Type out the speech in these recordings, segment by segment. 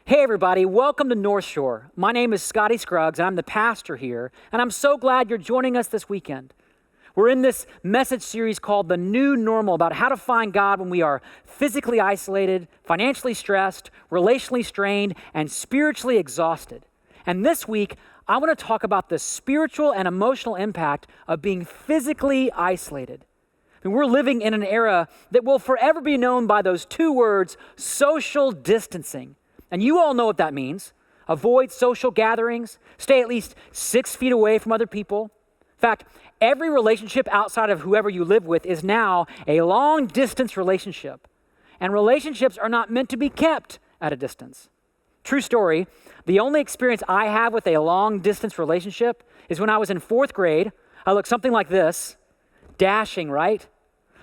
Hey everybody, welcome to North Shore. My name is Scotty Scruggs, and I'm the pastor here, and I'm so glad you're joining us this weekend. We're in this message series called The New Normal about how to find God when we are physically isolated, financially stressed, relationally strained, and spiritually exhausted. And this week, I want to talk about the spiritual and emotional impact of being physically isolated. And we're living in an era that will forever be known by those two words, social distancing. And you all know what that means. Avoid social gatherings, stay at least 6 feet away from other people. In fact, every relationship outside of whoever you live with is now a long distance relationship. And relationships are not meant to be kept at a distance. True story, the only experience I have with a long distance relationship is when I was in 4th grade. I looked something like this, dashing, right?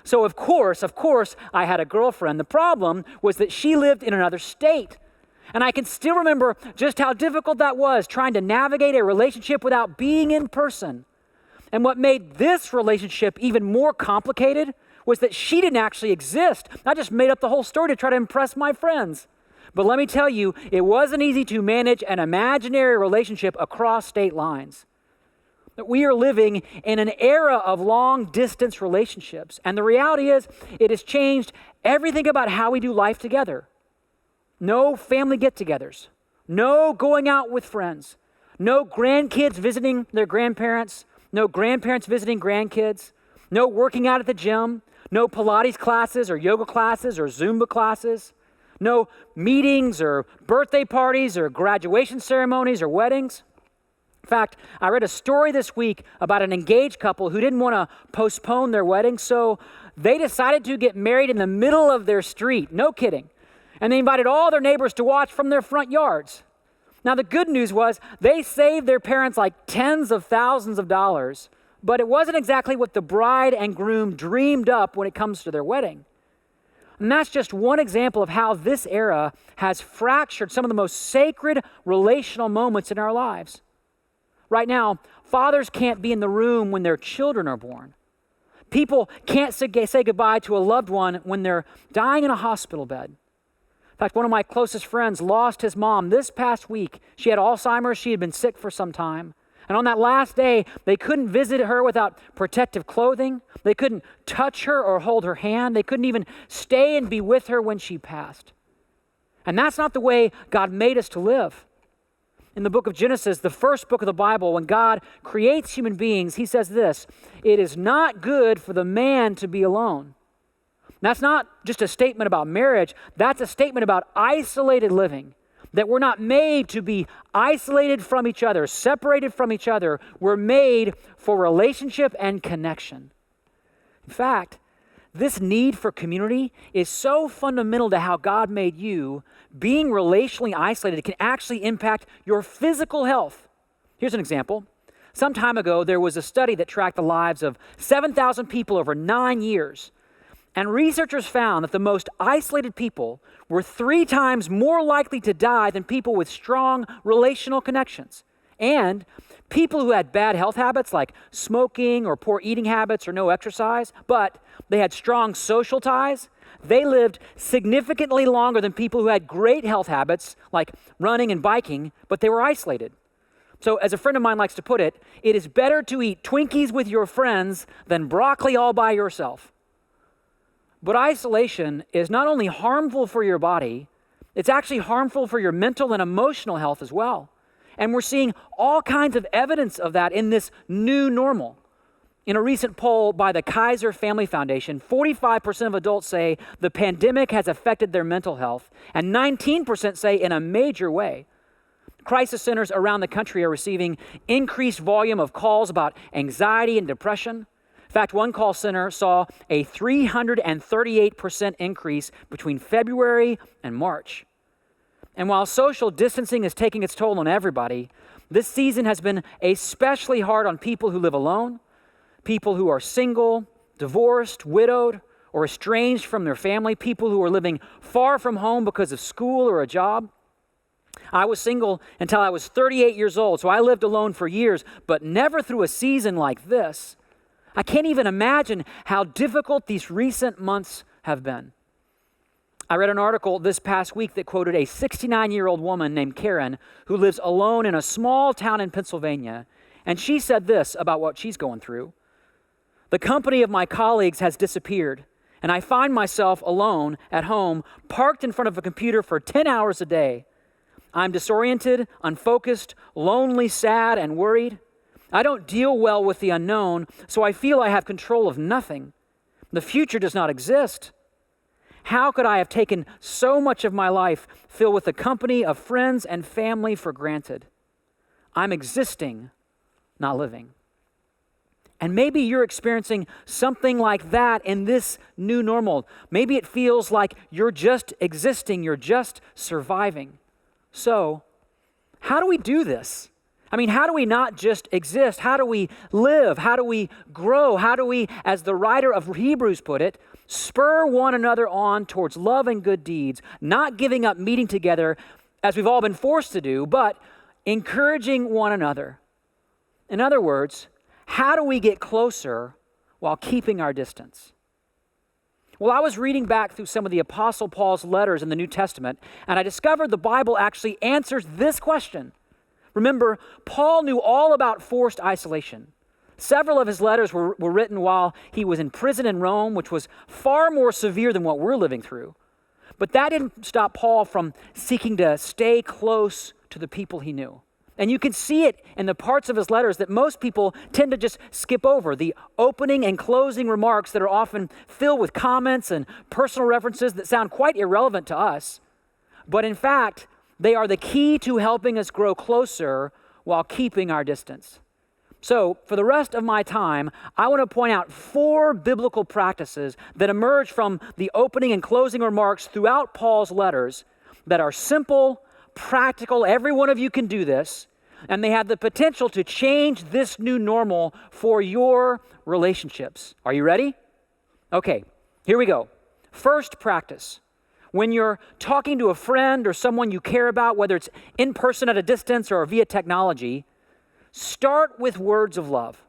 So of course, I had a girlfriend. The problem was that she lived in another state. And I can still remember just how difficult that was, trying to navigate a relationship without being in person. And what made this relationship even more complicated was that she didn't actually exist. I just made up the whole story to try to impress my friends. But let me tell you, it wasn't easy to manage an imaginary relationship across state lines. We are living in an era of long-distance relationships. And the reality is, it has changed everything about how we do life together. No family get-togethers, no going out with friends, no grandkids visiting their grandparents, no grandparents visiting grandkids, no working out at the gym, no Pilates classes or yoga classes or Zumba classes, no meetings or birthday parties or graduation ceremonies or weddings. In fact, I read a story this week about an engaged couple who didn't want to postpone their wedding, so they decided to get married in the middle of their street. No kidding. And they invited all their neighbors to watch from their front yards. Now, the good news was they saved their parents like tens of thousands of dollars, but it wasn't exactly what the bride and groom dreamed up when it comes to their wedding. And that's just one example of how this era has fractured some of the most sacred relational moments in our lives. Right now, fathers can't be in the room when their children are born. People can't say goodbye to a loved one when they're dying in a hospital bed. In fact, one of my closest friends lost his mom this past week. She had Alzheimer's. She had been sick for some time. And on that last day, they couldn't visit her without protective clothing. They couldn't touch her or hold her hand. They couldn't even stay and be with her when she passed. And that's not the way God made us to live. In the book of Genesis, the first book of the Bible, when God creates human beings, he says this, "It is not good for the man to be alone." That's not just a statement about marriage. That's a statement about isolated living, that we're not made to be isolated from each other, separated from each other. We're made for relationship and connection. In fact, this need for community is so fundamental to how God made you. Being relationally isolated can actually impact your physical health. Here's an example. Some time ago, there was a study that tracked the lives of 7,000 people over 9 years. And researchers found that the most isolated people were 3 times more likely to die than people with strong relational connections. And people who had bad health habits like smoking or poor eating habits or no exercise, but they had strong social ties, they lived significantly longer than people who had great health habits like running and biking, but they were isolated. So as a friend of mine likes to put it, it is better to eat Twinkies with your friends than broccoli all by yourself. But isolation is not only harmful for your body, it's actually harmful for your mental and emotional health as well. And we're seeing all kinds of evidence of that in this new normal. In a recent poll by the Kaiser Family Foundation, 45% of adults say the pandemic has affected their mental health, and 19% say in a major way. Crisis centers around the country are receiving increased volume of calls about anxiety and depression. In fact, one call center saw a 338% increase between February and March. And while social distancing is taking its toll on everybody, this season has been especially hard on people who live alone, people who are single, divorced, widowed, or estranged from their family, people who are living far from home because of school or a job. I was single until I was 38 years old, so I lived alone for years, but never through a season like this. I can't even imagine how difficult these recent months have been. I read an article this past week that quoted a 69-year-old woman named Karen who lives alone in a small town in Pennsylvania. And she said this about what she's going through. The company of my colleagues has disappeared, and I find myself alone at home, parked in front of a computer for 10 hours a day. I'm disoriented, unfocused, lonely, sad, and worried. I don't deal well with the unknown, so I feel I have control of nothing. The future does not exist. How could I have taken so much of my life filled with the company of friends and family for granted? I'm existing, not living. And maybe you're experiencing something like that in this new normal. Maybe it feels like you're just existing, you're just surviving. So, how do we do this? I mean, how do we not just exist? How do we live? How do we grow? How do we, as the writer of Hebrews put it, spur one another on towards love and good deeds, not giving up meeting together as we've all been forced to do, but encouraging one another? In other words, how do we get closer while keeping our distance? Well, I was reading back through some of the Apostle Paul's letters in the New Testament, and I discovered the Bible actually answers this question. Remember, Paul knew all about forced isolation. Several of his letters were written while he was in prison in Rome, which was far more severe than what we're living through. But that didn't stop Paul from seeking to stay close to the people he knew. And you can see it in the parts of his letters that most people tend to just skip over, the opening and closing remarks that are often filled with comments and personal references that sound quite irrelevant to us. But in fact, they are the key to helping us grow closer while keeping our distance. So, for the rest of my time, I want to point out 4 biblical practices that emerge from the opening and closing remarks throughout Paul's letters that are simple, practical. Every one of you can do this, and they have the potential to change this new normal for your relationships. Are you ready? Okay, here we go. First practice. When you're talking to a friend or someone you care about, whether it's in person at a distance or via technology, start with words of love.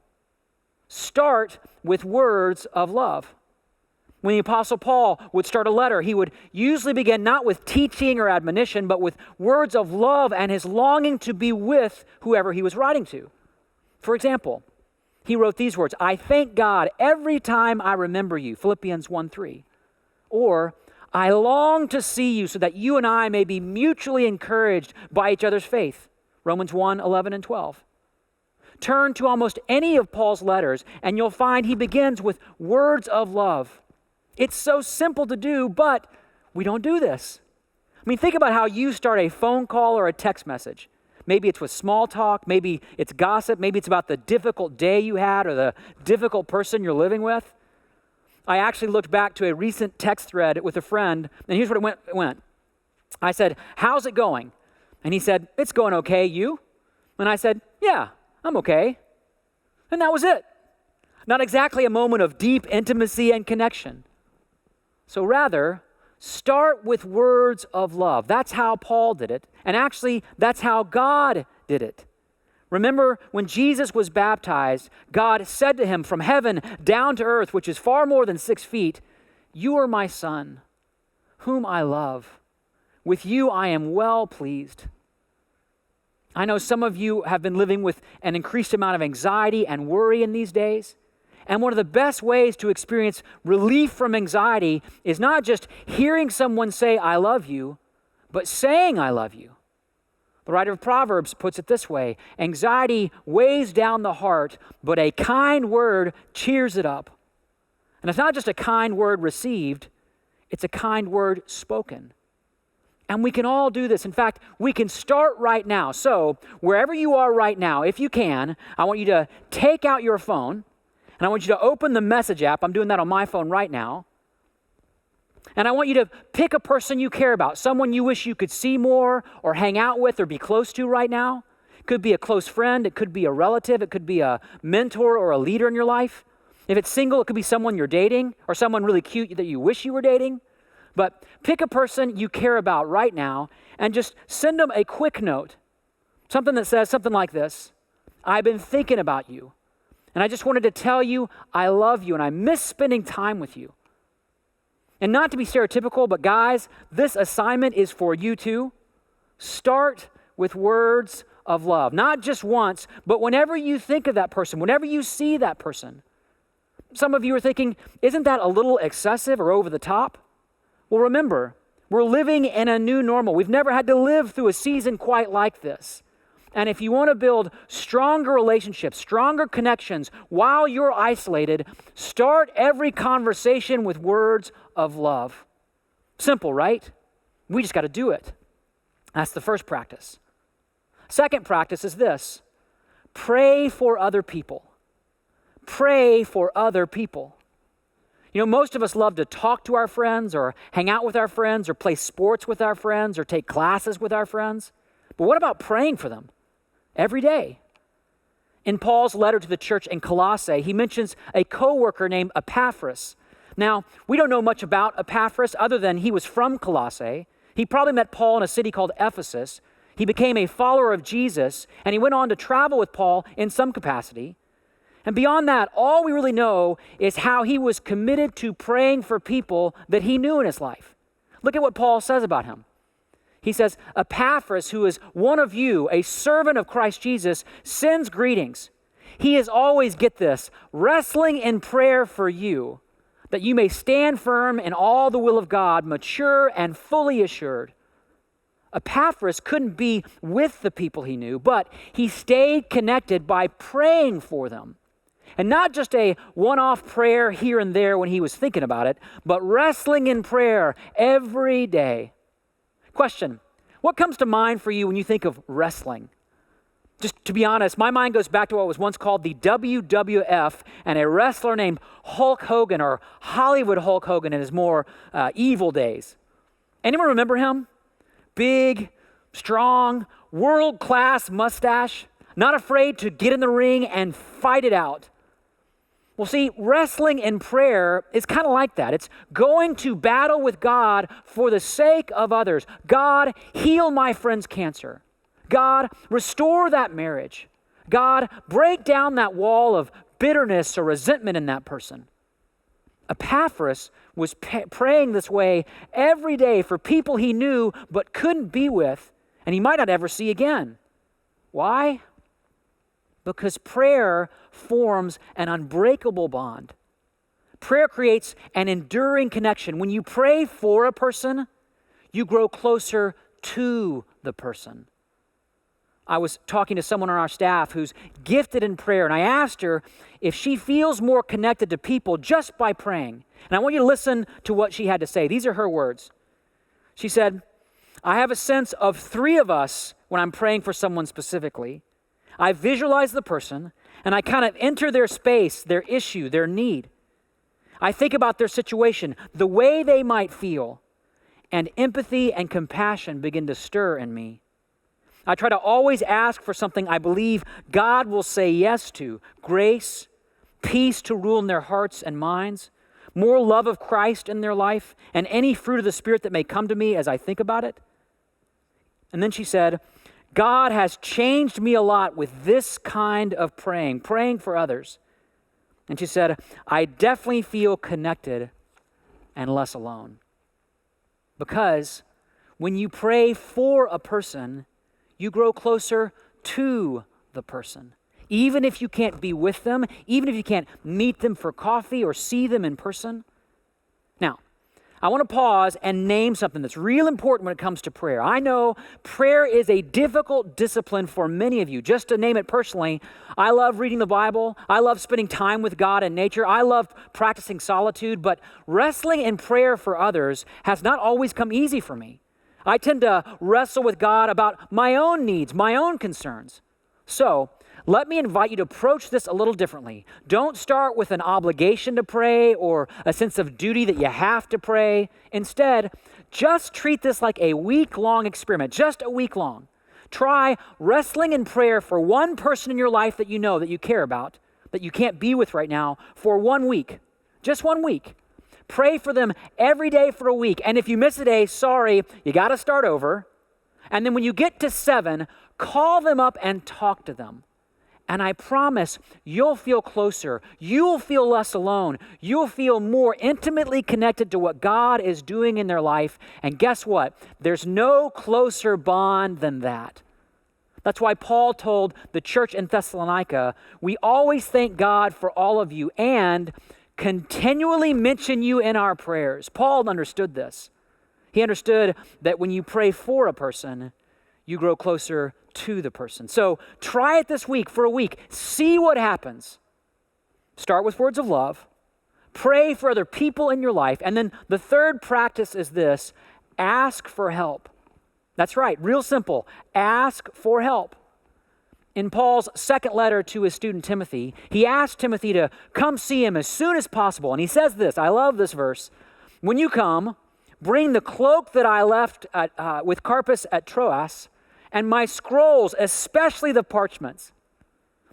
Start with words of love. When the Apostle Paul would start a letter, he would usually begin not with teaching or admonition, but with words of love and his longing to be with whoever he was writing to. For example, he wrote these words, "I thank God every time I remember you," Philippians 1:3. Or, "I long to see you so that you and I may be mutually encouraged by each other's faith," Romans 1:11 and 12. Turn to almost any of Paul's letters, and you'll find he begins with words of love. It's so simple to do, but we don't do this. I mean, think about how you start a phone call or a text message. Maybe it's with small talk, maybe it's gossip, maybe it's about the difficult day you had or the difficult person you're living with. I actually looked back to a recent text thread with a friend, and here's what it went. I said, "How's it going?" And he said, "It's going okay, you?" And I said, "Yeah, I'm okay." And that was it. Not exactly a moment of deep intimacy and connection. So rather, start with words of love. That's how Paul did it. And actually, that's how God did it. Remember, when Jesus was baptized, God said to him from heaven down to earth, which is far more than 6 feet, "You are my son, whom I love. With you I am well pleased." I know some of you have been living with an increased amount of anxiety and worry in these days. And one of the best ways to experience relief from anxiety is not just hearing someone say, "I love you," but saying, "I love you." The writer of Proverbs puts it this way: anxiety weighs down the heart, but a kind word cheers it up. And it's not just a kind word received, it's a kind word spoken. And we can all do this. In fact, we can start right now. So wherever you are right now, if you can, I want you to take out your phone, and I want you to open the message app. I'm doing that on my phone right now. And I want you to pick a person you care about, someone you wish you could see more or hang out with or be close to right now. It could be a close friend. It could be a relative. It could be a mentor or a leader in your life. If it's single, it could be someone you're dating or someone really cute that you wish you were dating. But pick a person you care about right now and just send them a quick note, something that says something like this: "I've been thinking about you, and I just wanted to tell you I love you and I miss spending time with you." And not to be stereotypical, but guys, this assignment is for you too. Start with words of love, not just once, but whenever you think of that person, whenever you see that person. Some of you are thinking, isn't that a little excessive or over the top? Well, remember, we're living in a new normal. We've never had to live through a season quite like this. And if you want to build stronger relationships, stronger connections while you're isolated, start every conversation with words of love. Simple, right? We just got to do it. That's the first practice. Second practice is this: pray for other people. Pray for other people. You know, most of us love to talk to our friends or hang out with our friends or play sports with our friends or take classes with our friends. But what about praying for them every day? In Paul's letter to the church in Colossae, he mentions a co-worker named Epaphras. Now, we don't know much about Epaphras other than he was from Colossae. He probably met Paul in a city called Ephesus. He became a follower of Jesus, and he went on to travel with Paul in some capacity. And beyond that, all we really know is how he was committed to praying for people that he knew in his life. Look at what Paul says about him. He says, Epaphras, who is one of you, a servant of Christ Jesus, sends greetings. He is always, get this, wrestling in prayer for you, that you may stand firm in all the will of God, mature and fully assured. Epaphras couldn't be with the people he knew, but he stayed connected by praying for them. And not just a one-off prayer here and there when he was thinking about it, but wrestling in prayer every day. Question: what comes to mind for you when you think of wrestling? Just to be honest, my mind goes back to what was once called the WWF and a wrestler named Hulk Hogan, or Hollywood Hulk Hogan in his more evil days. Anyone remember him? Big, strong, world-class mustache, not afraid to get in the ring and fight it out. Well, see, wrestling in prayer is kind of like that. It's going to battle with God for the sake of others. God, heal my friend's cancer. God, restore that marriage. God, break down that wall of bitterness or resentment in that person. Epaphras was praying this way every day for people he knew but couldn't be with, and he might not ever see again. Why? Because prayer forms an unbreakable bond. Prayer creates an enduring connection. When you pray for a person, you grow closer to the person. I was talking to someone on our staff who's gifted in prayer, and I asked her if she feels more connected to people just by praying. And I want you to listen to what she had to say. These are her words. She said, I have a sense of three of us when I'm praying for someone specifically. I visualize the person, and I kind of enter their space, their issue, their need. I think about their situation, the way they might feel, and empathy and compassion begin to stir in me. I try to always ask for something I believe God will say yes to: grace, peace to rule in their hearts and minds, more love of Christ in their life, and any fruit of the Spirit that may come to me as I think about it. And then she said, God has changed me a lot with this kind of praying for others. And she said, I definitely feel connected and less alone. Because when you pray for a person, you grow closer to the person. Even if you can't be with them, even if you can't meet them for coffee or see them in person. Now, I want to pause and name something that's real important when it comes to prayer. I know prayer is a difficult discipline for many of you. Just to name it personally, I love reading the Bible. I love spending time with God and nature. I love practicing solitude, but wrestling in prayer for others has not always come easy for me. I tend to wrestle with God about my own needs, my own concerns. So, let me invite you to approach this a little differently. Don't start with an obligation to pray or a sense of duty that you have to pray. Instead, just treat this like a week-long experiment, just a week long. Try wrestling in prayer for one person in your life that you know, that you care about, that you can't be with right now, for 1 week. Just 1 week. Pray for them every day for a week. And if you miss a day, sorry, you got to start over. And then when you get to 7, call them up and talk to them. And I promise you'll feel closer. You'll feel less alone. You'll feel more intimately connected to what God is doing in their life. And guess what? There's no closer bond than that. That's why Paul told the church in Thessalonica, we always thank God for all of you and continually mention you in our prayers. Paul understood this. He understood that when you pray for a person, you grow closer to the person. So try it this week for a week. See what happens. Start with words of love. Pray for other people in your life. And then the third practice is this: ask for help. That's right, real simple. Ask for help. In Paul's second letter to his student Timothy, he asked Timothy to come see him as soon as possible. And he says this, I love this verse: when you come, bring the cloak that I left with Carpus at Troas, and my scrolls, especially the parchments.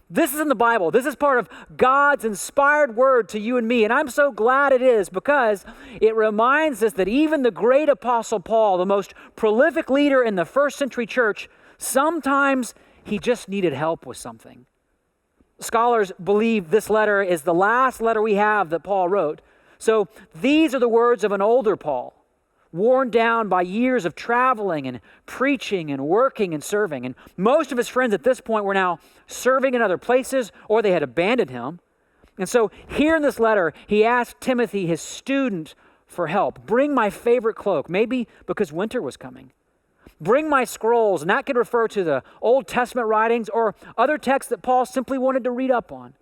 This is in the Bible. This is part of God's inspired word to you and me. And I'm so glad it is, because it reminds us that even the great Apostle Paul, the most prolific leader in the first century church, sometimes he just needed help with something. Scholars believe this letter is the last letter we have that Paul wrote. So these are the words of an older Paul, worn down by years of traveling and preaching and working and serving. And most of his friends at this point were now serving in other places, or they had abandoned him. And so here in this letter, he asked Timothy, his student, for help. Bring my favorite cloak, maybe because winter was coming. Bring my scrolls, and that could refer to the Old Testament writings or other texts that Paul simply wanted to read up on.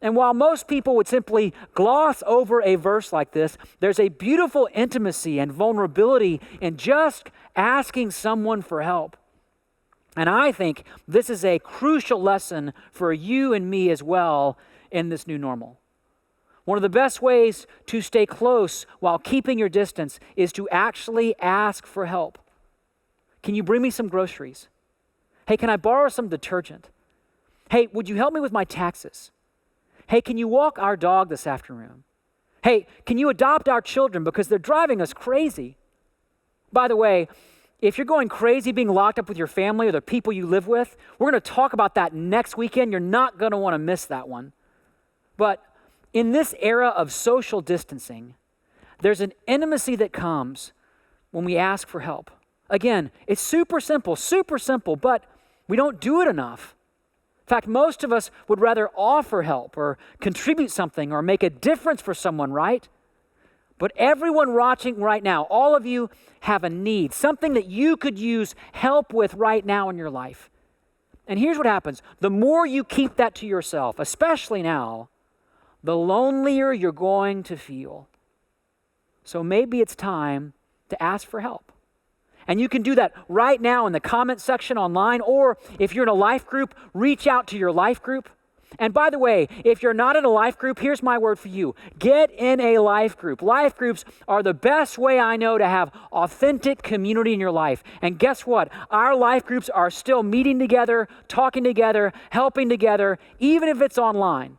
And while most people would simply gloss over a verse like this, there's a beautiful intimacy and vulnerability in just asking someone for help. And I think this is a crucial lesson for you and me as well in this new normal. One of the best ways to stay close while keeping your distance is to actually ask for help. Can you bring me some groceries? Hey, can I borrow some detergent? Hey, would you help me with my taxes? Hey, can you walk our dog this afternoon? Hey, can you adopt our children because they're driving us crazy? By the way, if you're going crazy being locked up with your family or the people you live with, we're going to talk about that next weekend. You're not going to want to miss that one. But in this era of social distancing, there's an intimacy that comes when we ask for help. Again, it's super simple, but we don't do it enough. In fact, most of us would rather offer help or contribute something or make a difference for someone, right? But everyone watching right now, all of you have a need, something that you could use help with right now in your life. And here's what happens. The more you keep that to yourself, especially now, the lonelier you're going to feel. So maybe it's time to ask for help. And you can do that right now in the comment section online, or if you're in a life group, reach out to your life group. And by the way, if you're not in a life group, here's my word for you. Get in a life group. Life groups are the best way I know to have authentic community in your life. And guess what? Our life groups are still meeting together, talking together, helping together, even if it's online.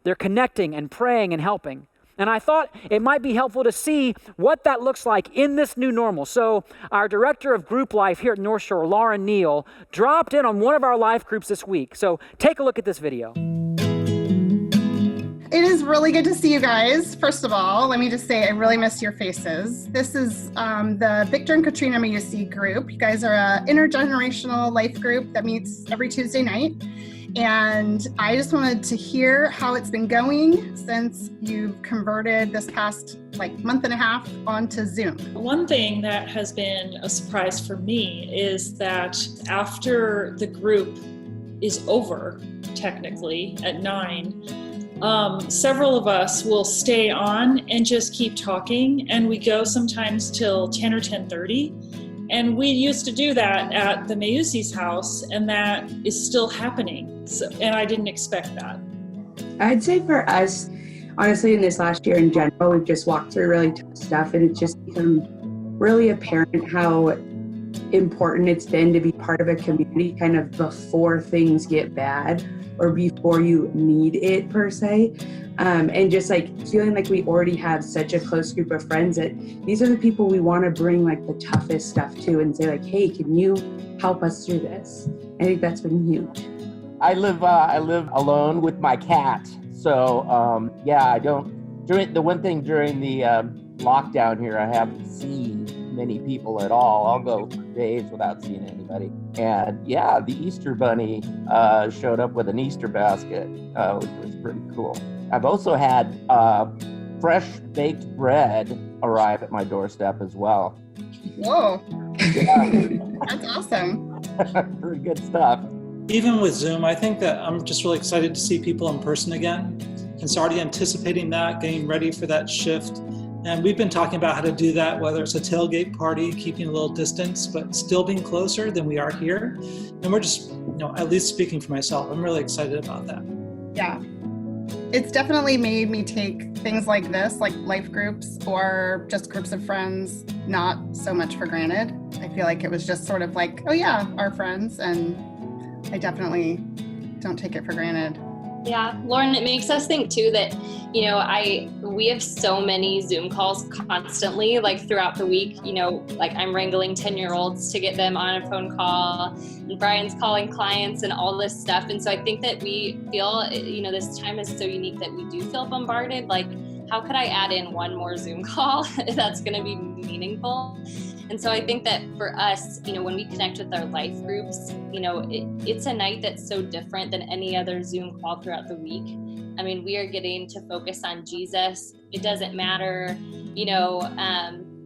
They're connecting and praying and helping. And I thought it might be helpful to see what that looks like in this new normal. So our director of group life here at North Shore, Lauren Neal, dropped in on one of our life groups this week. So take a look at this video. It is really good to see you guys. First of all, let me just say I really miss your faces. This is the Victor and Katrina Mausi group. You guys are an intergenerational life group that meets every Tuesday night. And I just wanted to hear how it's been going since you've converted this past month and a half onto Zoom. One thing that has been a surprise for me is that after the group is over, technically at 9, several of us will stay on and just keep talking, and we go sometimes till 10 or 10:30. And we used to do that at the Mausi's house, and that is still happening. So, and I didn't expect that. I'd say for us, honestly, in this last year in general, we've just walked through really tough stuff, and it's just become really apparent how important it's been to be part of a community kind of before things get bad or before you need it per se. And just feeling like we already have such a close group of friends that these are the people we want to bring the toughest stuff to and say hey, can you help us through this? I think that's been huge. I live alone with my cat. So I don't. The one thing during the lockdown here, I haven't seen many people at all. I'll go for days without seeing anybody. And the Easter Bunny showed up with an Easter basket, which was pretty cool. I've also had fresh baked bread arrive at my doorstep as well. Whoa. Yeah. That's awesome. Pretty good stuff. Even with Zoom, I think that I'm just really excited to see people in person again. And so already anticipating that, getting ready for that shift. And we've been talking about how to do that, whether it's a tailgate party, keeping a little distance, but still being closer than we are here. And we're just, at least speaking for myself, I'm really excited about that. Yeah. It's definitely made me take things like this, like life groups or just groups of friends, not so much for granted. I feel like it was just sort of like, oh yeah, our friends. And I definitely don't take it for granted. Yeah, Lauren, it makes us think too that, we have so many Zoom calls constantly, like throughout the week, like I'm wrangling 10-year-olds to get them on a phone call, and Brian's calling clients and all this stuff. And so I think that we feel, this time is so unique that we do feel bombarded. Like, how could I add in one more Zoom call that's going to be meaningful? And so I think that for us, when we connect with our life groups, it's a night that's so different than any other Zoom call throughout the week. I mean, we are getting to focus on Jesus. It doesn't matter,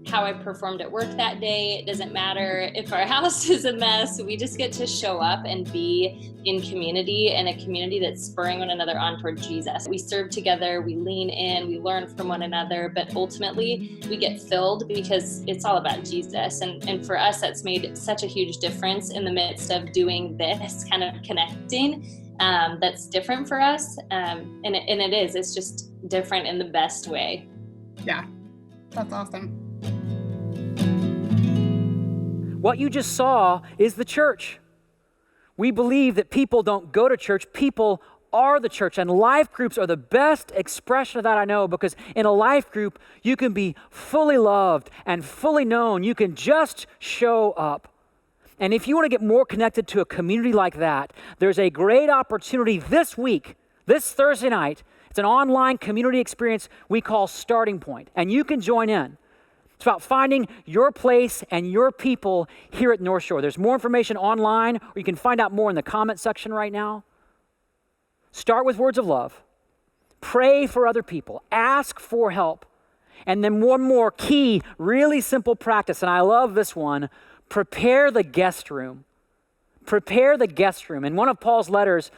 how I performed at work that day. It doesn't matter if our house is a mess. We just get to show up and be in community, and a community that's spurring one another on toward Jesus. We serve together, we lean in, we learn from one another, but ultimately we get filled because it's all about Jesus. And for us, that's made such a huge difference in the midst of doing this kind of connecting. That's different for us. And it's just different in the best way. Yeah, that's awesome. What you just saw is the church. We believe that people don't go to church, people are the church, and life groups are the best expression of that I know, because in a life group, you can be fully loved and fully known. You can just show up. And if you want to get more connected to a community like that, there's a great opportunity this week, this Thursday night. It's an online community experience we call Starting Point, and you can join in. It's about finding your place and your people here at North Shore. There's more information online, or you can find out more in the comment section right now. Start with words of love. Pray for other people. Ask for help. And then one more key, really simple practice, and I love this one. Prepare the guest room. Prepare the guest room. In one of Paul's letters,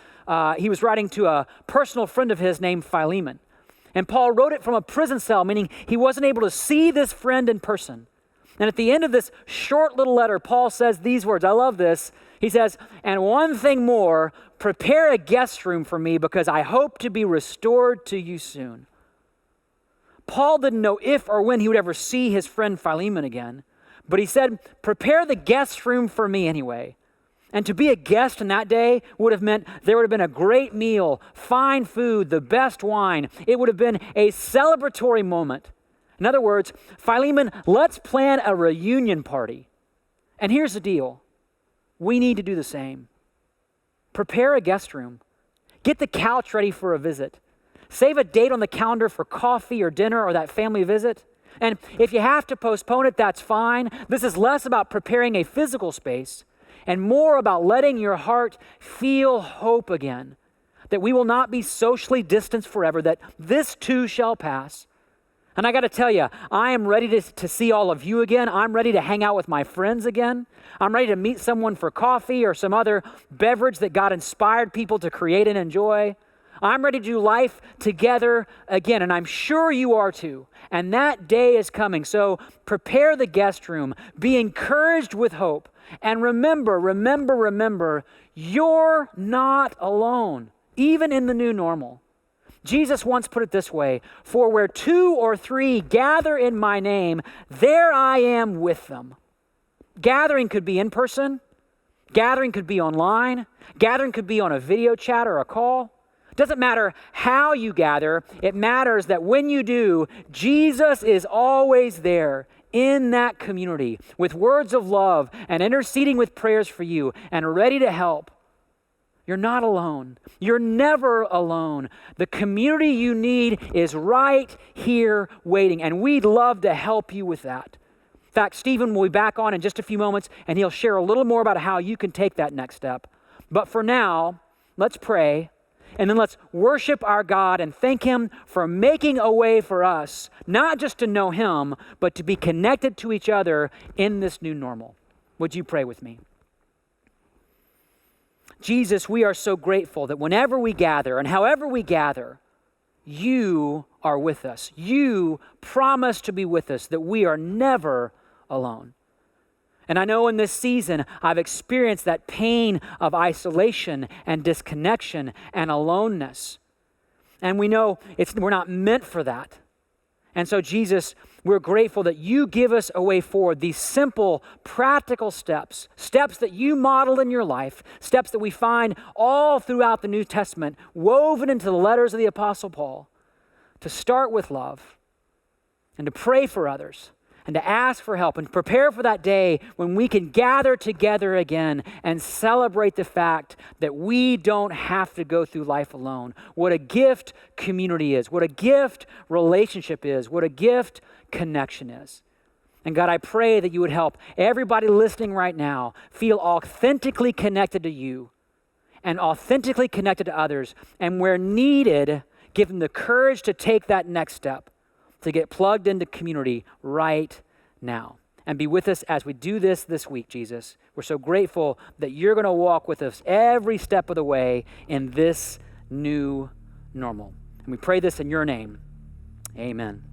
he was writing to a personal friend of his named Philemon. And Paul wrote it from a prison cell, meaning he wasn't able to see this friend in person. And at the end of this short little letter, Paul says these words. I love this. He says, "And one thing more, prepare a guest room for me, because I hope to be restored to you soon." Paul didn't know if or when he would ever see his friend Philemon again, but he said, prepare the guest room for me anyway. And to be a guest in that day would have meant there would have been a great meal, fine food, the best wine. It would have been a celebratory moment. In other words, Philemon, let's plan a reunion party. And here's the deal. We need to do the same. Prepare a guest room. Get the couch ready for a visit. Save a date on the calendar for coffee or dinner or that family visit. And if you have to postpone it, that's fine. This is less about preparing a physical space and more about letting your heart feel hope again, that we will not be socially distanced forever, that this too shall pass. And I got to tell you, I am ready to see all of you again. I'm ready to hang out with my friends again. I'm ready to meet someone for coffee or some other beverage that God inspired people to create and enjoy. I'm ready to do life together again, and I'm sure you are too. And that day is coming. So prepare the guest room. Be encouraged with hope. And remember, you're not alone, even in the new normal. Jesus once put it this way, "For where 2 or 3 gather in my name, there I am with them." Gathering could be in person. Gathering could be online. Gathering could be on a video chat or a call. Doesn't matter how you gather. It matters that when you do, Jesus is always there in that community with words of love and interceding with prayers for you and ready to help. You're not alone. You're never alone. The community you need is right here waiting, and we'd love to help you with that. In fact, Stephen will be back on in just a few moments, and he'll share a little more about how you can take that next step. But for now, let's pray, and then let's worship our God and thank him for making a way for us, not just to know him, but to be connected to each other in this new normal. Would you pray with me? Jesus, we are so grateful that whenever we gather and however we gather, you are with us. You promise to be with us, that we are never alone. And I know in this season, I've experienced that pain of isolation and disconnection and aloneness. And we know we're not meant for that. And so, Jesus, we're grateful that you give us a way forward, these simple, practical steps that you model in your life, steps that we find all throughout the New Testament, woven into the letters of the Apostle Paul, to start with love and to pray for others and to ask for help and prepare for that day when we can gather together again and celebrate the fact that we don't have to go through life alone. What a gift community is, what a gift relationship is, what a gift connection is. And God, I pray that you would help everybody listening right now feel authentically connected to you and authentically connected to others, and where needed, give them the courage to take that next step, to get plugged into community right now. And be with us as we do this week, Jesus. We're so grateful that you're going to walk with us every step of the way in this new normal. And we pray this in your name. Amen.